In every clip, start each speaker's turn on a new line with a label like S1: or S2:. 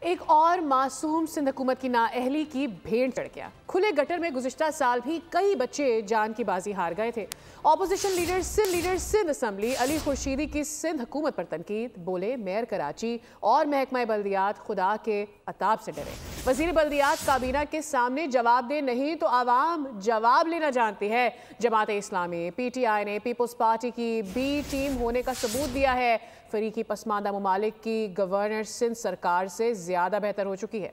S1: एक और मासूम सिंध हुकूमत की नाअहली की भेंट चढ़ गया। खुले गटर में गुज़िश्ता साल भी कई बच्चे जान की बाजी हार गए थे। Opposition leader Sindh assembly Ali Khurshidi की सिंध हुकूमत पर तनकीद। बोले मेयर कराची और महकमा बल्दियात खुदा के अताब से डरे। वज़ीर बल्दियात काबीना के सामने जवाब दे, नहीं तो आवाम जवाब लेना जानती है। जमात इस्लामी PTI ने पीपल्स पार्टी की बी टीम होने का सबूत दिया है। फरीकी पसमानदा ममालिक की गवर्नर सिंध सरकार से ज्यादा बेहतर हो चुकी है।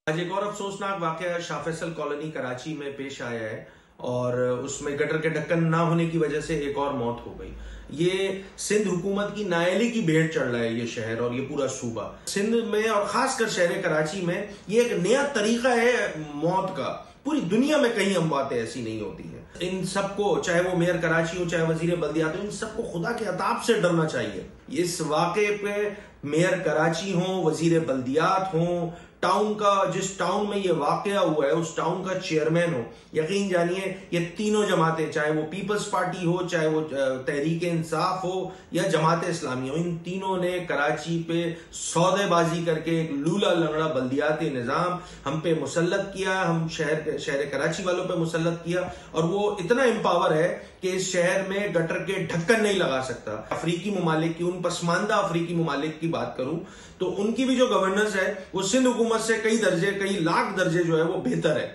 S2: आज एक और अफसोसनाक वाकया शाह फैसल कॉलोनी कराची में पेश आया है और उसमें गटर के ढक्कन ना होने की वजह से एक और मौत हो गई। ये सिंध हुकूमत की नाअहली की भेंट चढ़ रहा है ये शहर और ये पूरा सूबा। सिंध में और खासकर शहर कराची में ये एक नया तरीका है मौत का। पूरी दुनिया में कहीं अमवातें ऐसी नहीं होती है। इन सबको, चाहे वो मेयर कराची हो चाहे वजीर बल्दियात हो, इन सबको खुदा के अताब से डरना चाहिए। इस वाक़े पे मेयर कराची हो, वजीर बल्दियात हो, टाउन का जिस टाउन में ये वाकया हुआ है उस टाउन का चेयरमैन हो, यकीन जानिए ये तीनों जमातें, चाहे वो पीपल्स पार्टी हो, चाहे वो तहरीक इंसाफ हो या जमात इस्लामी हो, इन तीनों ने कराची पे सौदेबाजी करके एक लूला लंगड़ा बल्दियाती निज़ाम हम पे मुसल्लत किया। हम शहर कराची वालों पे मुसल्लत किया और वो इतना एम्पावर है कि इस शहर में गटर के ढक्कन नहीं लगा सकता। अफ्रीकी ममालिक की, उन पसमानदा अफ्रीकी ममालिक की बात करूं तो उनकी भी जो गवर्नेंस है वो सिंध हुकूमत से कई लाख दर्जे जो है वो बेहतर है।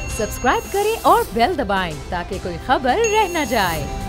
S3: सब्सक्राइब करें और बेल दबाएं ताकि कोई खबर रह न जाए।